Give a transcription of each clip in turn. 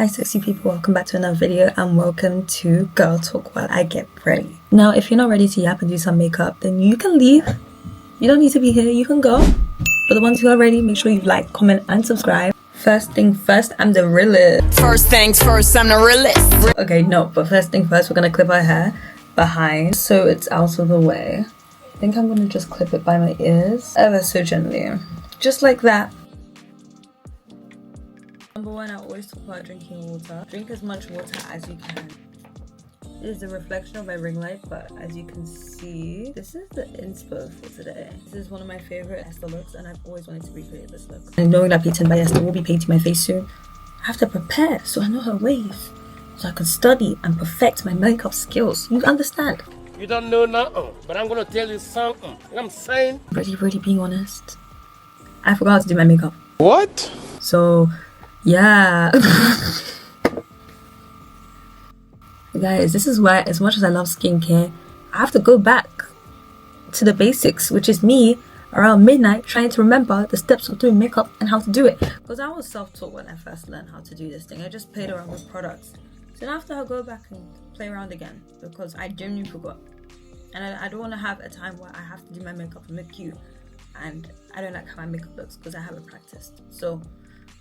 Hi sexy people, welcome back to another video and welcome to Girl Talk while I get ready. Now if you're not ready to yap and do some makeup, then you can leave. You don't need to be here, you can go. For the ones who are ready, make sure you like, comment and subscribe. First thing first, I'm the realest. First things first, I'm the realest. Okay, no, but first thing first, we're gonna clip our hair behind so it's out of the way. I think I'm gonna just clip it by my ears ever so gently, just like that. Number one, I always talk about drinking water. Drink as much water as you can. This is a reflection of my ring light, but as you can see, this is the inspo for today. This is one of my favorite Esther looks, and I've always wanted to recreate this look. And knowing that Painted by Esther will be painting my face soon, I have to prepare so I know her ways, so I can study and perfect my makeup skills. You understand? You don't know nothing, but I'm gonna tell you something. You know what I'm saying? Really being honest, I forgot to do my makeup. What? So, yeah. Guys, this is why, as much as I love skincare, I have to go back to the basics, which is me around midnight trying to remember the steps of doing makeup and how to do it. Because I was self-taught when I first learned how to do this thing. I just played around with products. So now after I go back and play around again because I genuinely forgot. And I don't want to have a time where I have to do my makeup and look cute. And I don't like how my makeup looks because I haven't practiced. So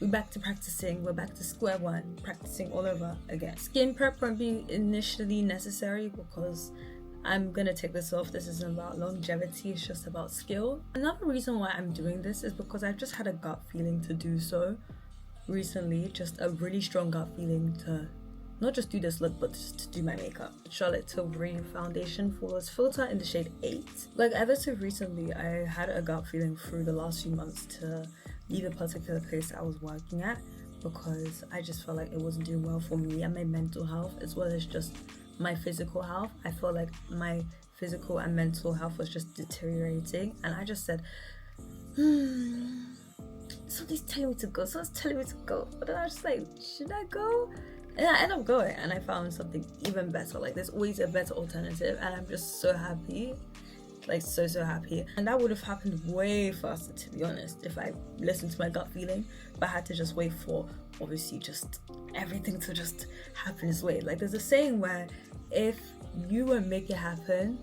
we're back to practicing. We're back to square one, practicing all over again. Skin prep won't be initially necessary because I'm gonna take this off. This isn't about longevity, it's just about skill. Another reason why I'm doing this is because I've just had a gut feeling to do so recently. Just a really strong gut feeling to not just do this look, but just to do my makeup. Charlotte Tilbury foundation Flawless Filter in the shade 8. Like ever so recently, I had a gut feeling through the last few months to leave a particular place I was working at because I just felt like it wasn't doing well for me and my mental health as well as just my physical health. I felt like my physical and mental health was just deteriorating, and I just said, something's telling me to go, someone's telling me to go. But then I was just like, should I go? And I ended up going and I found something even better. Like there's always a better alternative, and I'm just so happy. Like so happy. And that would have happened way faster, to be honest, if I listened to my gut feeling, but I had to just wait for obviously just everything to just happen its way. Like there's a saying where if you won't make it happen,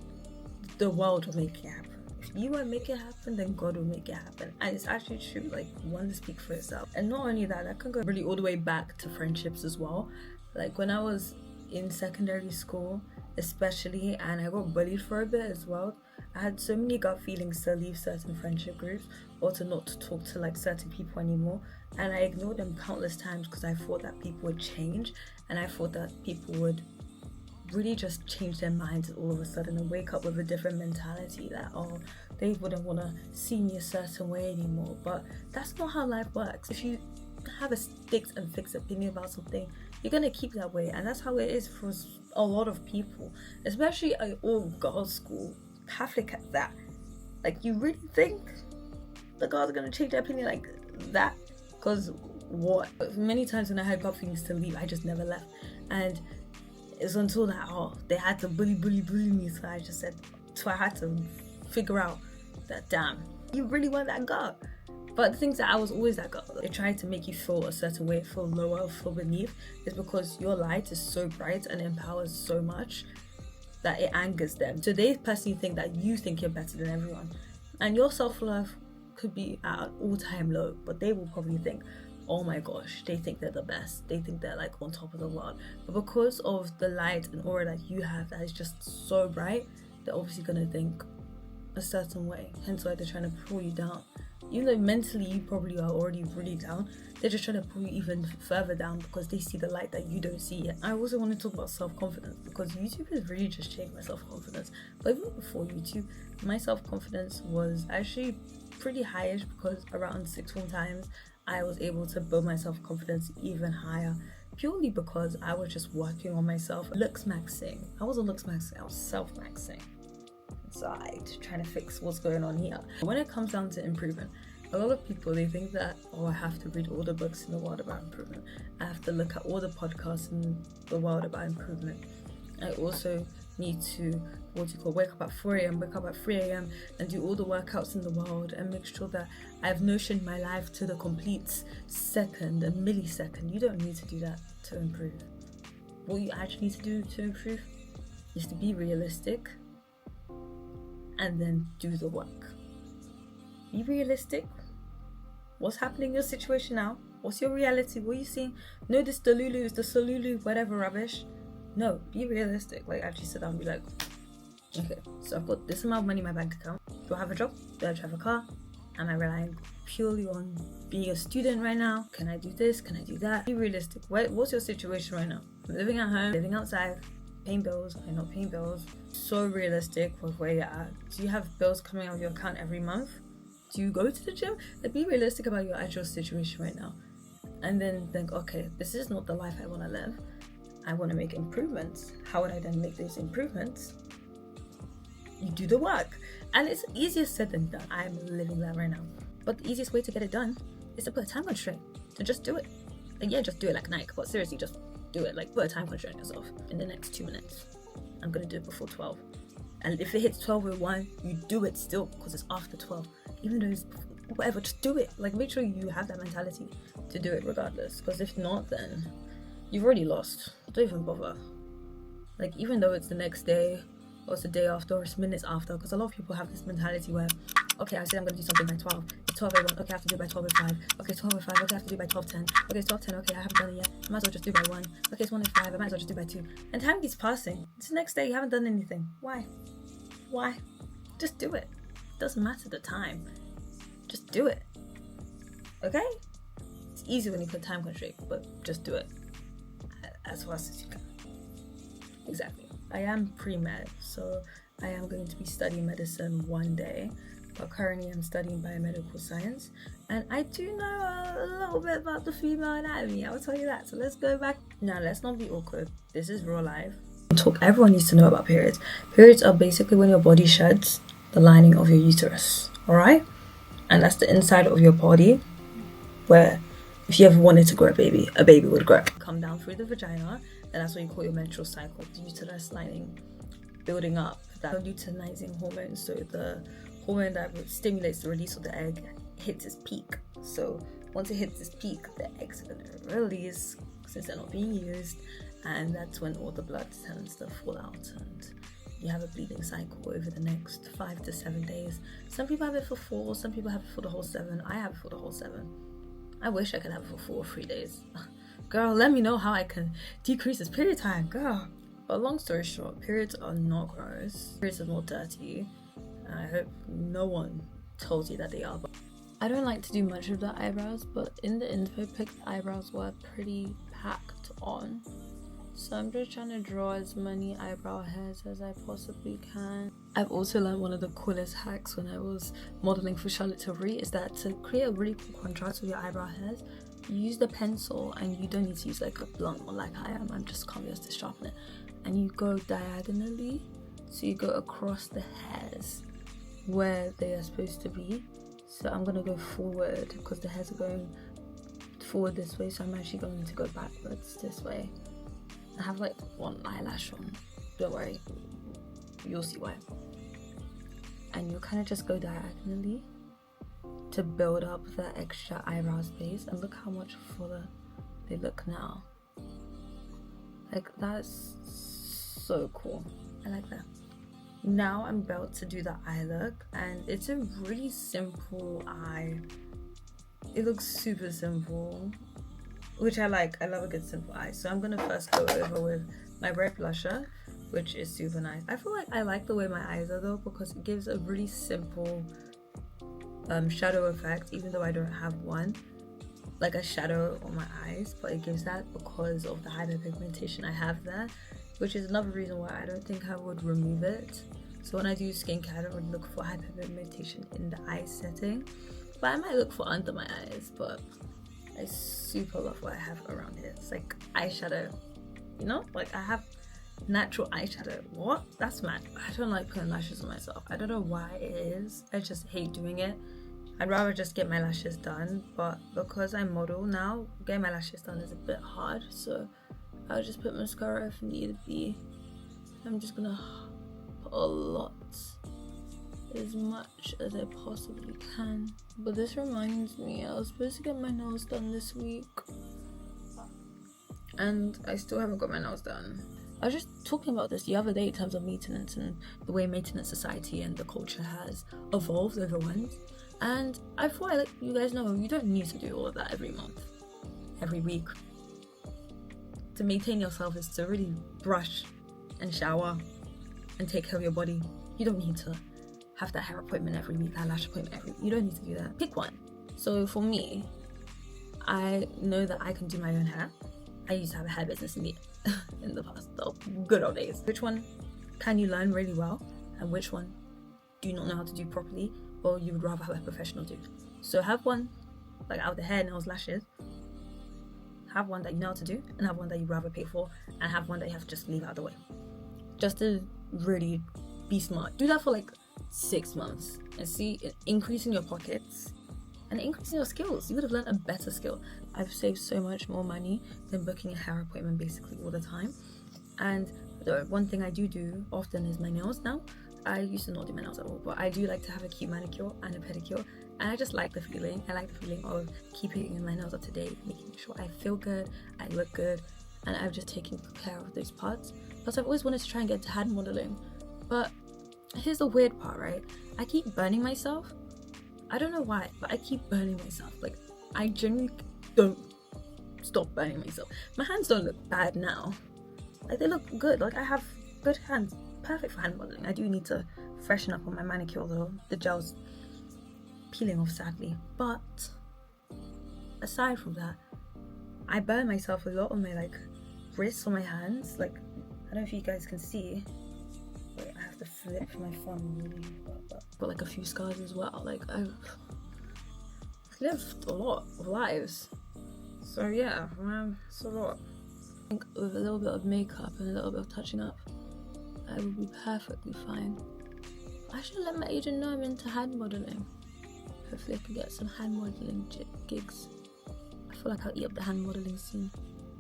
the world will make it happen. If you won't make it happen, then God will make it happen. And it's actually true. Like one to speak for itself. And not only that, that can go really all the way back to friendships as well. Like when I was in secondary school especially, and I got bullied for a bit as well, I had so many gut feelings to leave certain friendship groups or to not to talk to like certain people anymore, and I ignored them countless times because I thought that people would change, and I thought that people would really just change their minds all of a sudden and wake up with a different mentality that, oh, they wouldn't want to see me a certain way anymore. But that's not how life works. If you have a fixed and fixed opinion about something, you're gonna keep that way, and that's how it is for a lot of people, especially an all-girls school, Catholic at that. Like, you really think the girls are gonna change their opinion like that? Because what? Many times when I had gut feelings to leave, I just never left, and it's until that, they had to bully me, so I just said, so I had to figure out that, damn, you really want that girl. But the things that I was always that girl. They try to make you feel a certain way, feel lower, feel beneath, is because your light is so bright and empowers so much that it angers them. So they personally think that you think you're better than everyone. And your self-love could be at an all-time low, but they will probably think, oh my gosh, they think they're the best. They think they're like on top of the world. But because of the light and aura that you have that is just so bright, they're obviously gonna think a certain way. Hence why they're trying to pull you down. Even though mentally you probably are already really down, they're just trying to pull you even further down because they see the light that you don't see yet. I also want to talk about self-confidence because YouTube has really just changed my self-confidence. But even before YouTube, my self-confidence was actually pretty highish because around 6 form times I was able to build my self-confidence even higher purely because I was just working on myself. Looks maxing. I wasn't looks maxing, I was self-maxing inside, trying to fix what's going on here. When it comes down to improvement, a lot of people, they think that, oh, I have to read all the books in the world about improvement. I have to look at all the podcasts in the world about improvement. I also need to, wake up at 4 a.m, wake up at 3 a.m. and do all the workouts in the world and make sure that I've notioned my life to the complete second and millisecond. You don't need to do that to improve. What you actually need to do to improve is to be realistic and then do the work. Be realistic. What's happening in your situation now? What's your reality? What are you seeing? No, this Delulu is the Solulu, whatever rubbish. No, be realistic. Like, actually sit down and be like, okay, so I've got this amount of money in my bank account. Do I have a job? Do I have a car? Am I relying purely on being a student right now? Can I do this? Can I do that? Be realistic. What's your situation right now? I'm living at home, living outside, paying bills. I'm not paying bills. So realistic with where you're at. Do you have bills coming out of your account every month? Do you go to the gym? Like, be realistic about your actual situation right now. And then think, okay, this is not the life I want to live. I want to make improvements. How would I then make those improvements? You do the work. And it's easier said than done. I'm living that right now. But the easiest way to get it done is to put a time constraint. To just do it. Like, yeah, just do it like Nike. But seriously, just do it. Like, put a time constraint on yourself. In the next 2 minutes, I'm going to do it before 12. And if it hits 12:01, you do it still because it's after 12. Even though it's whatever, just do it. Like, make sure you have that mentality to do it regardless. Because if not, then you've already lost. Don't even bother. Like, even though it's the next day, or it's the day after, or it's minutes after, because a lot of people have this mentality where, okay, I said I'm going to do something by 12. It's 12:01, okay, I have to do it by 12:05. Okay, 12:05, okay, I have to do it by 12:10. Okay, it's 12:10, okay, I haven't done it yet. I might as well just do it by 1. Okay, it's 1:05, I might as well just do it by 2. And time keeps passing. It's the next day, you haven't done anything. Why? Just do it. It doesn't matter the time. Just do it. Okay? It's easy when you put time constraint, but just do it as fast as you can. Exactly. I am pre-med, so I am going to be studying medicine one day, but currently I'm studying biomedical science, and I do know a little bit about the female anatomy, I'll tell you that. So let's go back. Now, let's not be awkward. This is real life. Everyone needs to know about periods. Periods are basically when your body sheds the lining of your uterus, alright? And that's the inside of your body where if you ever wanted to grow a baby would grow. Come down through the vagina, and that's what you call your menstrual cycle. The uterus lining building up, that luteinizing hormone, so the hormone that stimulates the release of the egg hits its peak. So once it hits its peak, the eggs are going to release since they're not being used, and that's when all the blood tends to fall out and you have a bleeding cycle over the next 5 to 7 days. Some people have it for 4, some people have it for the whole 7. I have it for the whole 7. I wish I could have it for 4 or 3 days. Girl, let me know how I can decrease this period time, girl. But long story short, periods are not gross. Periods are not dirty. And I hope no one told you that they are. But I don't like to do much of the eyebrows, but in the info pic, the eyebrows were pretty packed on. So I'm just trying to draw as many eyebrow hairs as I possibly can. I've also learned one of the coolest hacks when I was modeling for Charlotte Tilbury is that to create a really cool contrast with your eyebrow hairs, you use the pencil, and you don't need to use like a blunt one like I am. I'm just coming just to sharpen it. And you go diagonally, so you go across the hairs where they are supposed to be. So I'm gonna go forward because the hairs are going forward this way, so I'm actually going to go backwards this way. I have like one eyelash on, don't worry, you'll see why. And you kind of just go diagonally to build up the extra eyebrow space, and look how much fuller they look now. Like, that's so cool. I like that. Now I'm about to do the eye look, and it's a really simple eye. It looks super simple, which I like. I love a good simple eye. So I'm gonna first go over with my red blusher, which is super nice. I feel like I like the way my eyes are though, because it gives a really simple shadow effect, even though I don't have one, like a shadow on my eyes, but it gives that because of the hyperpigmentation I have there, which is another reason why I don't think I would remove it. So when I do skincare, I don't really look for hyperpigmentation in the eye setting, but I might look for under my eyes. But I super love what I have around here. It's like eyeshadow, you know, like I have natural eyeshadow. What? That's mad. I don't like putting lashes on myself. I don't know why it is. I just hate doing it. I'd rather just get my lashes done, but because I model now, getting my lashes done is a bit hard, so I'll just put mascara if need be. I'm just gonna put a lot, as much as I possibly can. But this reminds me, I was supposed to get my nails done this week. and I still haven't got my nails done. I was just talking about this the other day in terms of maintenance and the way maintenance society and the culture has evolved over months. And I thought I'd let you guys know you don't need to do all of that every month, every week. To maintain yourself is to really brush and shower and take care of your body. You don't need to have that hair appointment every week, that lash appointment every week. You don't need to do that. Pick one. So for me, I know that I can do my own hair. I used to have a hair business in the past, the good old days. Which one can you learn really well, and which one do you not know how to do properly, or you would rather have a professional do? So have one like out the hair, nails, lashes. Have one that you know how to do, and have one that you'd rather pay for, and have one that you have to just leave out of the way. Just to really be smart. Do that for like 6 months and see it increasing your pockets and increasing your skills. You would have learned a better skill. I've saved so much more money than booking a hair appointment basically all the time. And the one thing I do often is my nails now. I used to not do my nails at all, but I do like to have a cute manicure and a pedicure, and I just like the feeling. I like the feeling of keeping my nails up to date, making sure I feel good, I look good, and I've just taken care of those parts. Plus, I've always wanted to try and get into hand modeling, but here's the weird part, right? I keep burning myself. I don't know why, but I keep burning myself. Like, I genuinely don't stop burning myself. My hands don't look bad now. Like, they look good. Like, I have good hands. Perfect for hand modeling. I do need to freshen up on my manicure though. The gel's peeling off sadly. But aside from that, I burn myself a lot on my like wrists, on my hands. Like, I don't know if you guys can see. Wait, I have to flip my phone really. But like a few scars as well. Like, I've lived a lot of lives. So yeah, it's a lot. I think with a little bit of makeup and a little bit of touching up, I will be perfectly fine. I should let my agent know I'm into hand modeling. Hopefully I can get some hand modeling gigs. I feel like I'll eat up the hand modeling scene,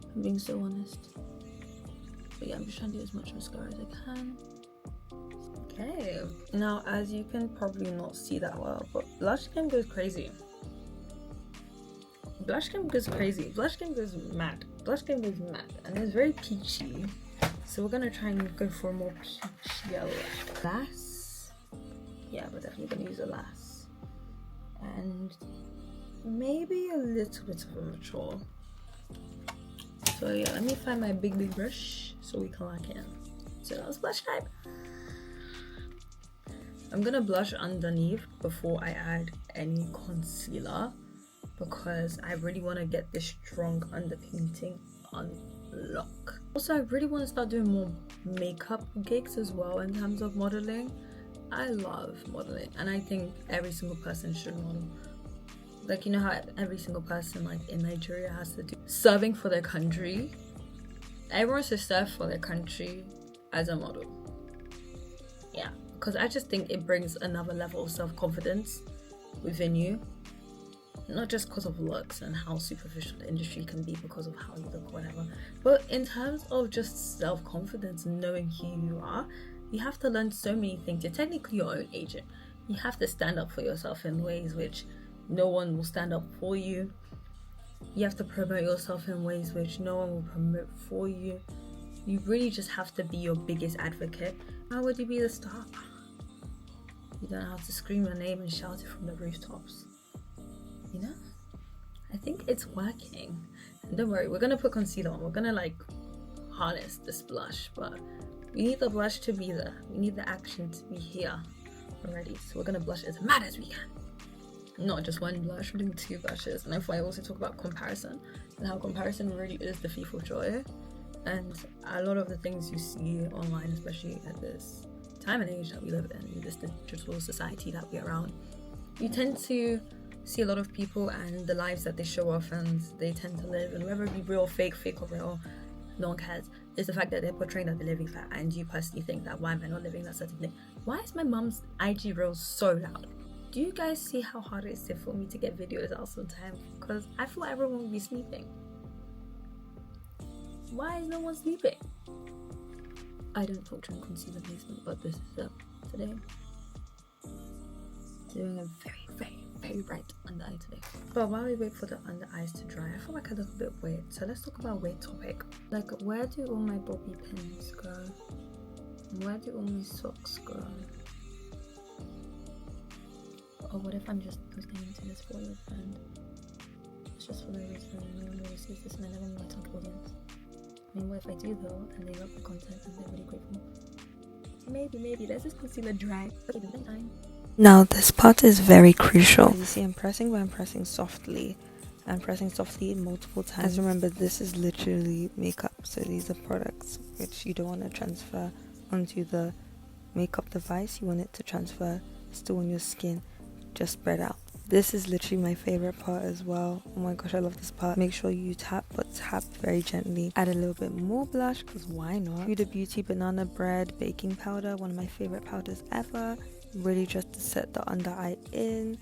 if I'm being so honest. But yeah, I'm just trying to do as much mascara as I can. Okay, now as you can probably not see that well, but blush game goes crazy. Blush game goes crazy. Blush game goes mad. Blush game goes mad. And it's very peachy. So we're gonna try and go for a more peach yellow lass. Yeah, we're definitely gonna use a lass. And maybe a little bit of a mature. So yeah, let me find my big brush so we can lock in. So that was blush time. I'm gonna blush underneath before I add any concealer, because I really want to get this strong underpainting on lock. Also, I really want to start doing more makeup gigs as well in terms of modeling. I love modeling, and I think every single person should model. Like, you know how every single person like in Nigeria has to do serving for their country. Everyone should serve for their country as a model. Yeah, because I just think it brings another level of self-confidence within you. Not just because of looks and how superficial the industry can be because of how you look, whatever, but in terms of just self-confidence and knowing who you are. You have to learn so many things. You're technically your own agent. You have to stand up for yourself in ways which no one will stand up for you. You have to promote yourself in ways which no one will promote for you. You really just have to be your biggest advocate. How would you be the star? You don't have to scream your name and shout it from the rooftops. You know, I think it's working. And don't worry, we're gonna put concealer on. We're gonna like harness this blush, but we need the blush to be there. We need the action to be here already. So we're gonna blush as mad as we can. Not just one blush, we're doing 2 blushes. And I also talk about comparison and how comparison really is the thief of joy. And a lot of the things you see online, especially at this time and age that we live in this digital society that we're around, you tend to see a lot of people and the lives that they show off and they tend to live, and whether it be real, fake or real, no one cares. It's the fact that they're portraying that they're living that, and you personally think that, why am I not living that certain thing? Why is my mum's IG reel so loud? Do you guys see how hard it is for me to get videos out sometimes? Because I feel like everyone will be sleeping. Why is no one sleeping? I don't talk during concealer placement, but this is up today. Doing a very very bright under eye today. But while we wait for the under eyes to dry, I feel like I look a bit weird. So let's talk about weird topic. Like, where do all my bobby pins go? Where do all my socks go? Or what if I'm just posting into this for your friend? It's just for no reason, and no one really sees this, and I never meet my target audience. I mean, what if I do though, and they love the content and they're really grateful? Maybe, let's just concealer dry. Okay, do time. Now this part is very crucial. As you see, I'm pressing, but I'm pressing softly. I'm pressing softly multiple times. As remember, this is literally makeup, so these are products which you don't want to transfer onto the makeup device. You want it to transfer still on your skin, just spread out. This is literally my favorite part as well. Oh my gosh, I love this part. Make sure you tap, but tap very gently. Add a little bit more blush, because why not? Huda Beauty Banana Bread Baking Powder, one of my favorite powders ever. Really just to set the under eye in.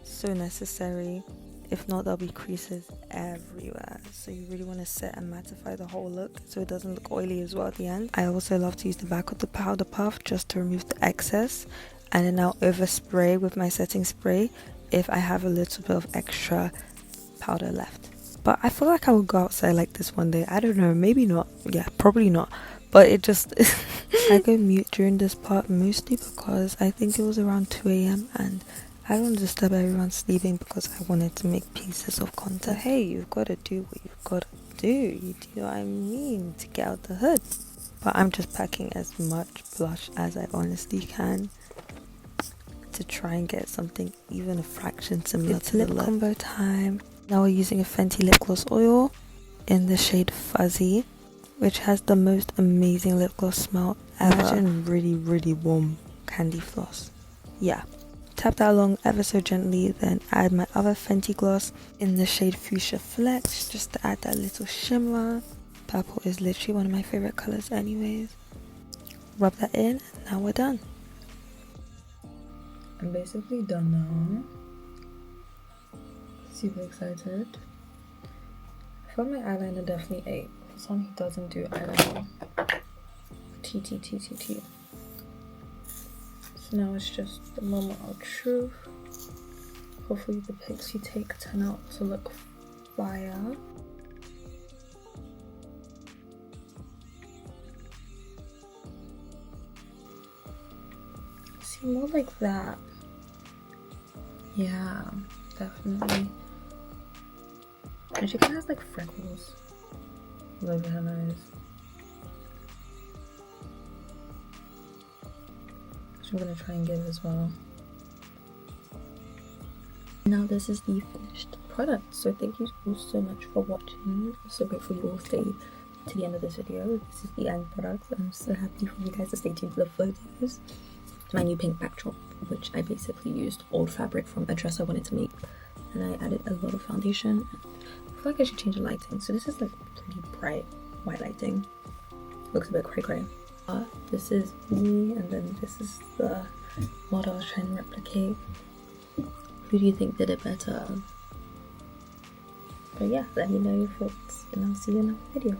So necessary. If not, there'll be creases everywhere. So you really want to set and mattify the whole look so it doesn't look oily as well at the end. I also love to use the back of the powder puff just to remove the excess. And then I'll overspray with my setting spray if I have a little bit of extra powder left. But I feel like I will go outside like this one day. I don't know, maybe not. Yeah, probably not. But it just I go mute during this part mostly because I think it was around 2 a.m. and I don't want to disturb everyone sleeping because I wanted to make pieces of content. So hey, you've got to do what you've got to do. You know what I mean, to get out the hood. But I'm just packing as much blush as I honestly can to try and get something even a fraction similar to the lip combo time. Now we're using a Fenty lip gloss oil in the shade Fuzzy, which has the most amazing lip gloss smell ever. Imagine really warm candy floss. Yeah. Tap that along ever so gently, then add my other Fenty gloss in the shade Fuchsia Flex just to add that little shimmer. Purple is literally one of my favorite colors anyways. Rub that in and now we're done. I'm basically done now. Super excited. I found my eyeliner definitely ate. For someone who doesn't do eyeliner. T. So now it's just the moment of truth. Hopefully the pics you take turn out to look fire. See, more like that. Yeah, definitely. And she kind of has like freckles all over her nose. Which I'm gonna try and give as well. Now this is the finished product. So thank you all so much for watching. I'm so grateful you all stayed to the end of this video. This is the end product. I'm so happy for you guys to stay tuned to the photos. My new pink backdrop, which I basically used old fabric from a dress I wanted to make, and I added a lot of foundation. I feel like I should change the lighting. So this is like pretty bright white lighting. Looks a bit cray. This is me, and then this is the model I was trying to replicate. Who do you think did it better? But yeah, let me know your thoughts, and I'll see you in another video.